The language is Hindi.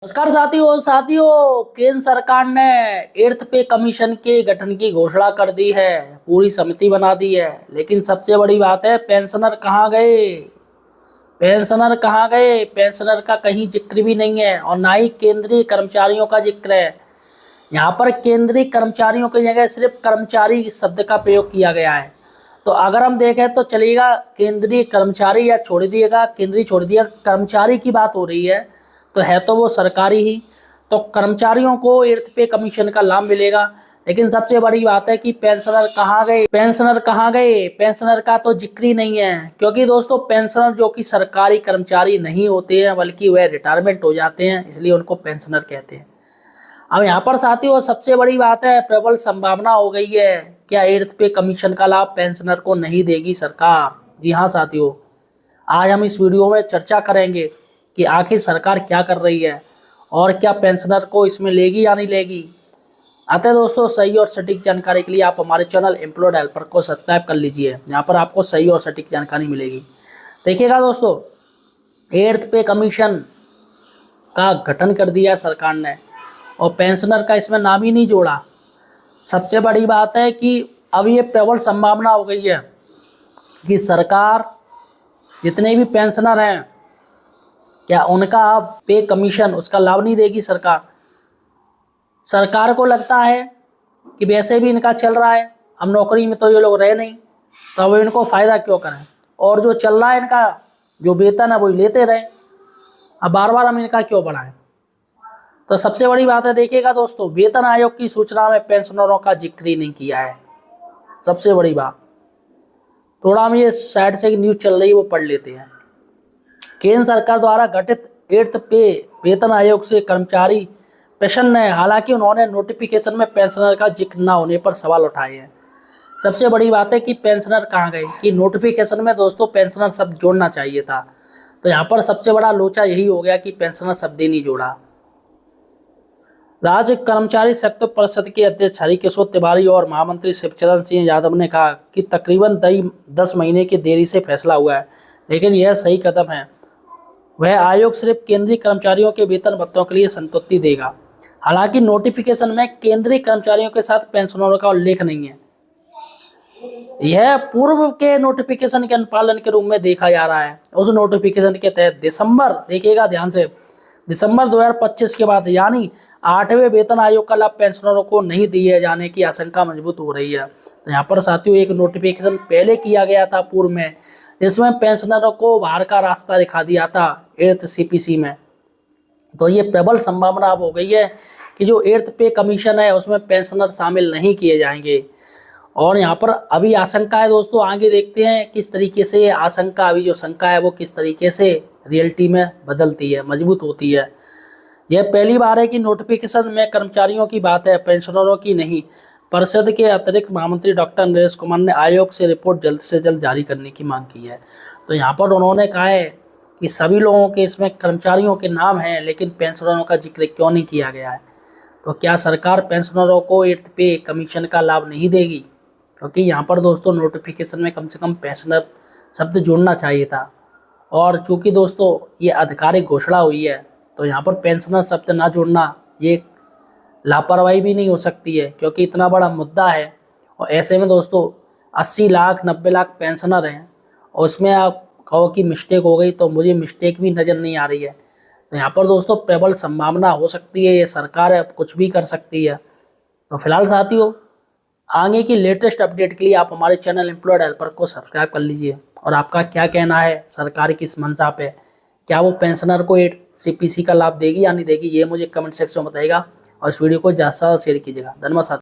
नमस्कार साथियों केंद्र सरकार ने 8th पे कमीशन के गठन की घोषणा कर दी है। पूरी समिति बना दी है। लेकिन सबसे बड़ी बात है, पेंशनर कहाँ गए? पेंशनर कहाँ गए? पेंशनर का कहीं जिक्र भी नहीं है और ना ही केंद्रीय कर्मचारियों का जिक्र है। यहाँ पर केंद्रीय कर्मचारियों की जगह सिर्फ कर्मचारी शब्द का प्रयोग किया गया है। तो अगर हम देखें तो चलेगा, केंद्रीय कर्मचारी या छोड़ दिएगा, केंद्रीय छोड़ दिया, कर्मचारी की बात हो रही है तो वो सरकारी ही। तो कर्मचारियों को 8th पे कमीशन का लाभ मिलेगा। लेकिन सबसे बड़ी बात है कि पेंशनर कहाँ गए? पेंशनर कहाँ गए? पेंशनर का तो जिक्र ही नहीं है, क्योंकि दोस्तों पेंशनर जो कि सरकारी कर्मचारी नहीं होते हैं बल्कि वह रिटायरमेंट हो जाते हैं, इसलिए उनको पेंशनर कहते हैं। अब यहाँ पर साथियों सबसे बड़ी बात है, प्रबल संभावना हो गई है क्या 8th पे कमीशन का लाभ पेंशनर को नहीं देगी सरकार? जी हाँ साथियों, आज हम इस वीडियो में चर्चा करेंगे कि आखिर सरकार क्या कर रही है और क्या पेंशनर को इसमें लेगी या नहीं लेगी। अतः दोस्तों सही और सटीक जानकारी के लिए आप हमारे चैनल एम्प्लॉयड हेल्पर को सब्सक्राइब कर लीजिए। यहाँ पर आपको सही और सटीक जानकारी मिलेगी। देखिएगा दोस्तों, 8th पे कमीशन का गठन कर दिया सरकार ने और पेंशनर का इसमें नाम ही नहीं जोड़ा। सबसे बड़ी बात है कि अब ये प्रबल संभावना हो गई है कि सरकार जितने भी पेंशनर हैं क्या उनका अब पे कमीशन उसका लाभ नहीं देगी सरकार। सरकार को लगता है कि वैसे भी इनका चल रहा है, अब नौकरी में तो ये लोग रहे नहीं, तो अब इनको फ़ायदा क्यों करें, और जो चल रहा है इनका जो वेतन है वही लेते रहे, अब बार बार हम इनका क्यों बढ़ाएं। तो सबसे बड़ी बात है, देखिएगा दोस्तों, वेतन आयोग की सूचना में पेंशनरों का जिक्र ही नहीं किया है। सबसे बड़ी बात, थोड़ा हम ये साइड से न्यूज़ चल रही है वो पढ़ लेते हैं। केंद्र सरकार द्वारा गठित 8th पे वेतन आयोग से कर्मचारी प्रसन्न है, हालांकि उन्होंने नोटिफिकेशन में पेंशनर का जिक्र न होने पर सवाल उठाए हैं। सबसे बड़ी बात है कि पेंशनर कहाँ गए, कि नोटिफिकेशन में दोस्तों पेंशनर शब्द जोड़ना चाहिए था। तो यहाँ पर सबसे बड़ा लोचा यही हो गया कि पेंशनर शब्द ही नहीं जोड़ा। राज्य कर्मचारी संयुक्त परिषद के अध्यक्ष हरिकिशोर तिवारी और महामंत्री शिवचरण सिंह यादव ने कहा कि तकरीबन 10 महीने की देरी से फैसला हुआ है, लेकिन यह सही कदम है। वह आयोग सिर्फ केंद्रीय कर्मचारियों के वेतन भत्तों के लिए संतुष्टि देगा। हालांकि नोटिफिकेशन में केंद्रीय कर्मचारियों के साथ पेंशनरों का उल्लेख नहीं है। यह पूर्व के नोटिफिकेशन के अनुपालन के रूप में देखा जा रहा है। उस नोटिफिकेशन के तहत दिसंबर, देखिएगा ध्यान से, दिसंबर 2025 के बाद यानी 8वें वेतन आयोग का लाभ पेंशनरों को नहीं दिए जाने की आशंका मजबूत हो रही है। तो यहाँ पर साथियों एक नोटिफिकेशन पहले किया गया था पूर्व में, जिसमें पेंशनरों को बाहर का रास्ता दिखा दिया था 8th CPC में। तो ये प्रबल संभावना अब हो गई है कि जो 8th पे कमीशन है उसमें पेंशनर शामिल नहीं किए जाएंगे। और यहाँ पर अभी आशंका है दोस्तों, आगे देखते हैं किस तरीके से ये आशंका, अभी जो शंका है वो किस तरीके से रियलिटी में बदलती है, मजबूत होती है। यह पहली बार है कि नोटिफिकेशन में कर्मचारियों की बात है, पेंशनरों की नहीं। परिषद के अतिरिक्त महामंत्री डॉक्टर नरेश कुमार ने आयोग से रिपोर्ट जल्द से जल्द जारी करने की मांग की है। तो यहाँ पर उन्होंने कहा है कि सभी लोगों के इसमें कर्मचारियों के नाम हैं, लेकिन पेंशनरों का जिक्र क्यों नहीं किया गया है। तो क्या सरकार पेंशनरों को 8th पे कमीशन का लाभ नहीं देगी? क्योंकि यहाँ पर दोस्तों नोटिफिकेशन में कम से कम पेंशनर शब्द जोड़ना चाहिए था। और चूँकि दोस्तों ये आधिकारिक घोषणा हुई है, तो यहाँ पर पेंशनर शब्द ना जोड़ना ये लापरवाही भी नहीं हो सकती है, क्योंकि इतना बड़ा मुद्दा है। और ऐसे में दोस्तों 80 लाख 90 लाख पेंशनर हैं और उसमें आप कहो कि मिस्टेक हो गई, तो मुझे मिस्टेक भी नज़र नहीं आ रही है। तो यहाँ पर दोस्तों प्रबल संभावना हो सकती है, ये सरकार है कुछ भी कर सकती है। तो फिलहाल साथियों आगे की लेटेस्ट अपडेट के लिए आप हमारे चैनल एम्प्लॉयड हेल्पर को सब्सक्राइब कर लीजिए। और आपका क्या कहना है सरकार की इस मंशा पे, क्या वो पेंशनर को 8th CPC का लाभ देगी या नहीं देगी, ये मुझे कमेंट सेक्शन में बताइएगा। और इस वीडियो को ज़्यादा से ज़्यादा शेयर कीजिएगा। धन्यवाद।